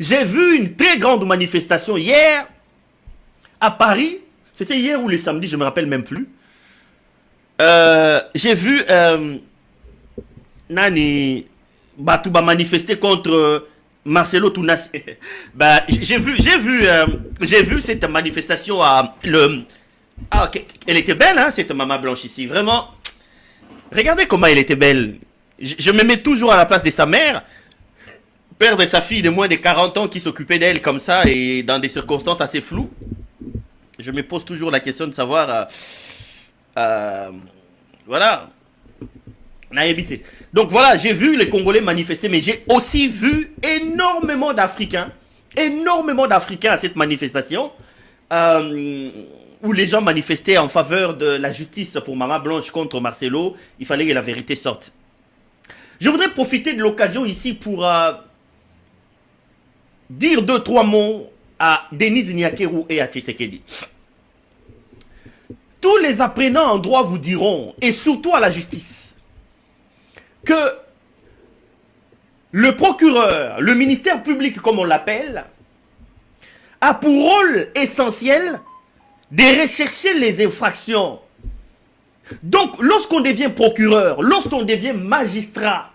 J'ai vu une très grande manifestation hier à Paris. C'était hier ou le samedi, je ne me rappelle même plus. J'ai vu Nani Batouba manifester contre Marcelo Tounas. Bah, j'ai vu cette manifestation à le. Ah, ok. Elle était belle, hein, cette maman blanche ici. Vraiment. Regardez comment elle était belle. Je me mets toujours à la place de sa mère. Père de sa fille de moins de 40 ans qui s'occupait d'elle comme ça et dans des circonstances assez floues. Je me pose toujours la question de savoir. Voilà. Donc voilà, j'ai vu les Congolais manifester, mais j'ai aussi vu énormément d'Africains à cette manifestation, où les gens manifestaient en faveur de la justice pour Mama Blanche contre Marcelo. Il fallait que la vérité sorte. Je voudrais profiter de l'occasion ici pour dire 2-3 mots à Denise Nyakeru et à Tshisekedi. Tous les apprenants en droit vous diront, et surtout à la justice, que le procureur, le ministère public comme on l'appelle, a pour rôle essentiel de rechercher les infractions. Donc, lorsqu'on devient procureur, lorsqu'on devient magistrat,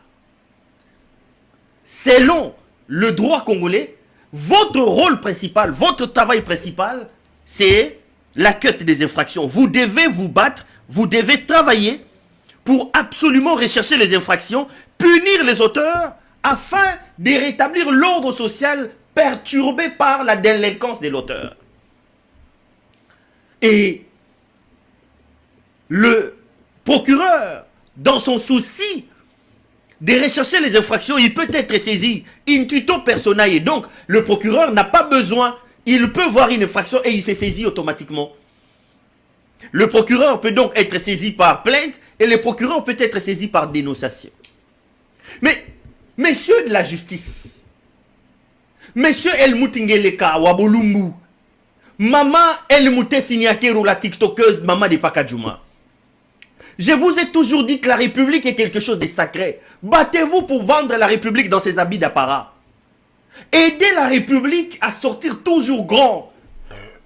selon le droit congolais, votre rôle principal, votre travail principal, c'est la quête des infractions. Vous devez vous battre, vous devez travailler pour absolument rechercher les infractions, punir les auteurs, afin de rétablir l'ordre social perturbé par la délinquance de l'auteur. Et le procureur, dans son souci de rechercher les infractions, il peut être saisi in tuto personae. Donc, le procureur n'a pas besoin, il peut voir une infraction et il se saisit automatiquement. Le procureur peut donc être saisi par plainte et le procureur peut être saisi par dénonciation. Mais, messieurs de la justice, messieurs El Moutingeleka, Wabolumbu, Maman El Moutessi Nyakeru, la tiktokeuse, maman de Pakadjouma, je vous ai toujours dit que la République est quelque chose de sacré. Battez-vous pour vendre la République dans ses habits d'apparat. Aidez la République à sortir toujours grand.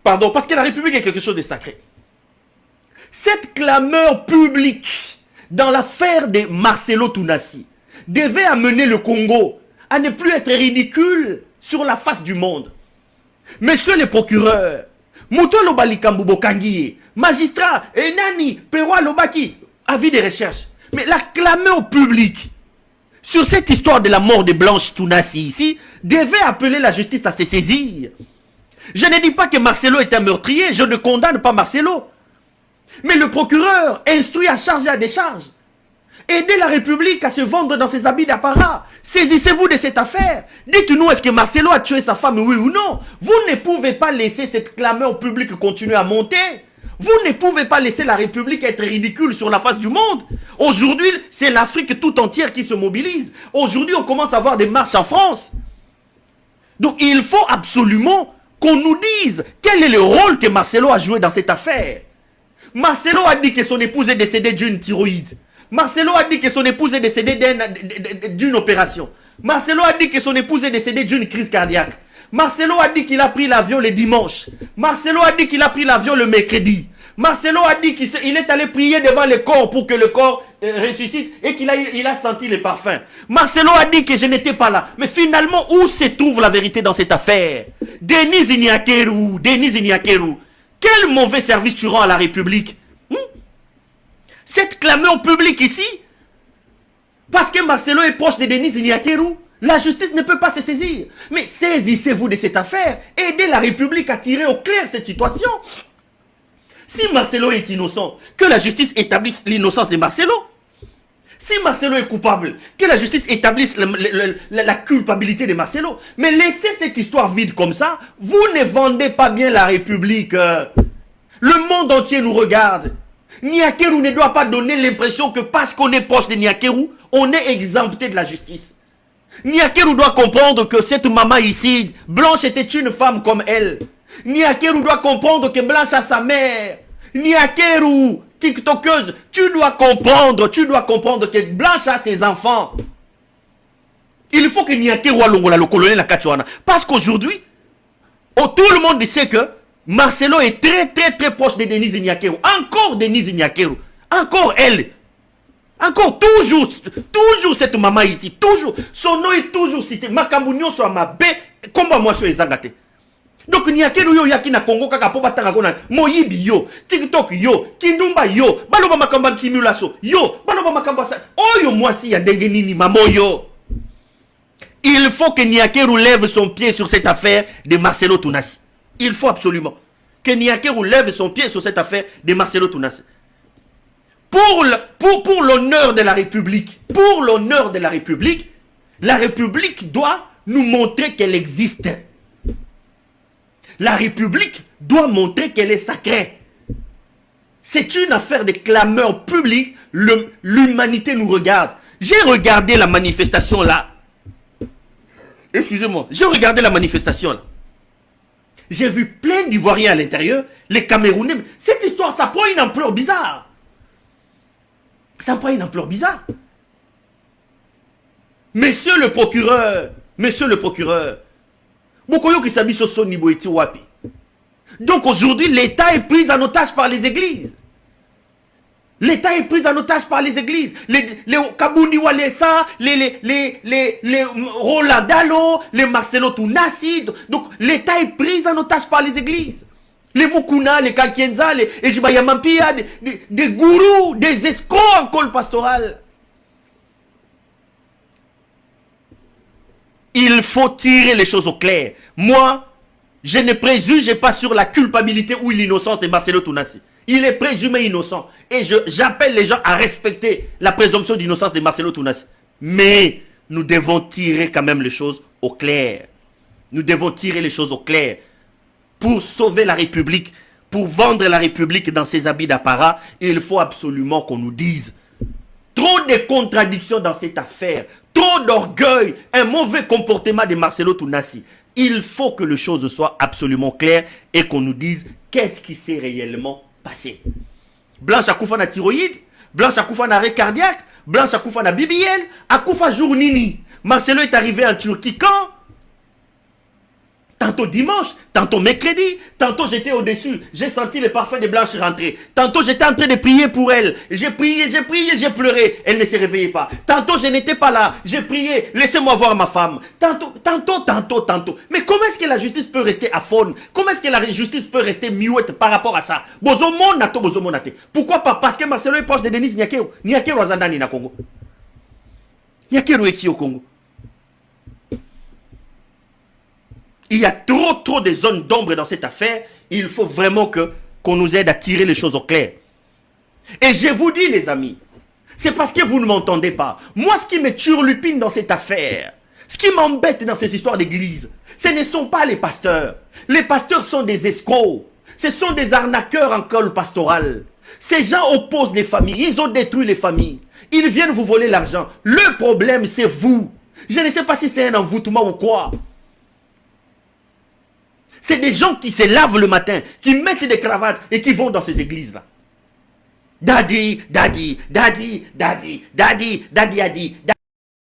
Pardon, parce que la République est quelque chose de sacré. Cette clameur publique dans l'affaire de Marcelo Tounassi devait amener le Congo à ne plus être ridicule sur la face du monde. Monsieur le procureur, Mouto Lobalikambu Bokangiye, magistrat, Nani, Perwa Lobaki, avis de recherche. Mais la clameur publique sur cette histoire de la mort de Blanche Tounassi ici devait appeler la justice à se saisir. Je ne dis pas que Marcelo est un meurtrier, je ne condamne pas Marcelo. Mais le procureur instruit à charge et à décharge. Aidez la République à se vendre dans ses habits d'apparat. Saisissez-vous de cette affaire. Dites-nous, est-ce que Marcelo a tué sa femme, oui ou non? Vous ne pouvez pas laisser cette clameur publique continuer à monter. Vous ne pouvez pas laisser la République être ridicule sur la face du monde. Aujourd'hui, c'est l'Afrique tout entière qui se mobilise. Aujourd'hui, on commence à voir des marches en France. Donc, il faut absolument qu'on nous dise quel est le rôle que Marcelo a joué dans cette affaire. Marcelo a dit que son épouse est décédée d'une thyroïde. Marcelo a dit que son épouse est décédée d'une opération. Marcelo a dit que son épouse est décédée d'une crise cardiaque. Marcelo a dit qu'il a pris l'avion le dimanche. Marcelo a dit qu'il a pris l'avion le mercredi. Marcelo a dit qu'il est allé prier devant le corps pour que le corps ressuscite et qu'il a senti le parfum. Marcelo a dit que je n'étais pas là. Mais finalement, où se trouve la vérité dans cette affaire? Denise Nyakeru, quel mauvais service tu rends à la République? Cette clameur publique ici, parce que Marcelo est proche de Denise Nyakeru, la justice ne peut pas se saisir. Mais saisissez-vous de cette affaire, aidez la République à tirer au clair cette situation. Si Marcelo est innocent, que la justice établisse l'innocence de Marcelo. Si Marcelo est coupable, que la justice établisse la culpabilité de Marcelo. Mais laissez cette histoire vide comme ça, vous ne vendez pas bien la République. Le monde entier nous regarde. Nyakeru ne doit pas donner l'impression que parce qu'on est proche de Nyakeru, on est exempté de la justice. Nyakeru doit comprendre que cette maman ici, Blanche était une femme comme elle. Nyakeru doit comprendre que Blanche a sa mère. Nyakeru, tiktokeuse, tu dois comprendre que Blanche a ses enfants. Il faut que Niakeru Longola, le colonel la Kachuana. Parce qu'aujourd'hui, tout le monde sait que Marcelo est très proche de Denise Niakeru. Encore Denise Niakeru. Encore elle. Encore toujours cette maman ici. Toujours. Son nom est toujours cité. Makambunyo soit ma bé. Comme moi sur les Angate. Donc Niakeru yo yaki na Congo kaka po batanga kona. Moyibi yo. TikTok yo. Kindumba yo. Baloba makamba kimulaso. Yo. Baloba makamba sa. Oh yo moi si ya dengenini mamo yo. Il faut que Niakeru lève son pied sur cette affaire de Marcelo Tounassi. Il faut absolument que Niakeru lève son pied sur cette affaire de Marcelo Tounassi. Pour l'honneur de la République, la République doit nous montrer qu'elle existe. La République doit montrer qu'elle est sacrée. C'est une affaire de clameur publique. L'humanité nous regarde. J'ai regardé la manifestation là. Excusez-moi, j'ai regardé la manifestation là. J'ai vu plein d'Ivoiriens à l'intérieur, les Camerounais. Cette histoire, ça prend une ampleur bizarre. Ça prend une ampleur bizarre. Monsieur le procureur, Bokoyo qui s'habille sur son niveau et wapi. Donc aujourd'hui, l'État est pris en otage par les églises. L'État est pris en otage par les églises. Les Kabundi Walesa, les Roland Dalo, les Marcelo Tounassi. Donc l'État est pris en otage par les églises. Les Mukuna, les Kakienza, les Ejibayamampia, des gourous, des escrocs en col pastoral. Il faut tirer les choses au clair. Moi, je ne préjuge pas sur la culpabilité ou l'innocence de Marcelo Tounassi. Il est présumé innocent. Et j'appelle les gens à respecter la présomption d'innocence de Marcelo Tounassi. Mais nous devons tirer quand même les choses au clair. Nous devons tirer les choses au clair. Pour sauver la République, pour vendre la République dans ses habits d'apparat, il faut absolument qu'on nous dise. Trop de contradictions dans cette affaire. Trop d'orgueil. Un mauvais comportement de Marcelo Tounassi. Il faut que les choses soient absolument claires et qu'on nous dise qu'est-ce qui s'est réellement passé. Blanche Akoufa na thyroïde, Blanche Akoufa na arrêt cardiaque, Blanche Akoufa na BBL, Akoufa jour nini. Marcelo est arrivé en Turquie quand? Tantôt dimanche, tantôt mercredi, tantôt j'étais au-dessus, j'ai senti le parfum de Blanche rentrer. Tantôt j'étais en train de prier pour elle. J'ai prié, j'ai pleuré. Elle ne se réveillait pas. Tantôt je n'étais pas là. J'ai prié, laissez-moi voir ma femme. Tantôt. Mais comment est-ce que la justice peut rester aphone? Comment est-ce que la justice peut rester muette par rapport à ça? Pourquoi pas? Parce que Marcelo est proche de Denise Niakeru. Niakeru Azandani na Congo. Niakeru est qui au Congo? Il y a trop de zones d'ombre dans cette affaire. Il faut vraiment qu'on nous aide à tirer les choses au clair. Et je vous dis les amis, c'est parce que vous ne m'entendez pas. Moi ce qui me turlupine dans cette affaire, ce qui m'embête dans ces histoires d'église, ce ne sont pas les pasteurs. Les pasteurs sont des escrocs. Ce sont des arnaqueurs en col pastoral. Ces gens opposent les familles. Ils ont détruit les familles. Ils viennent vous voler l'argent. Le problème c'est vous. Je ne sais pas si c'est un envoûtement ou quoi. C'est des gens qui se lavent le matin, qui mettent des cravates et qui vont dans ces églises-là. Daddy, daddy, daddy, daddy, daddy, daddy, daddy.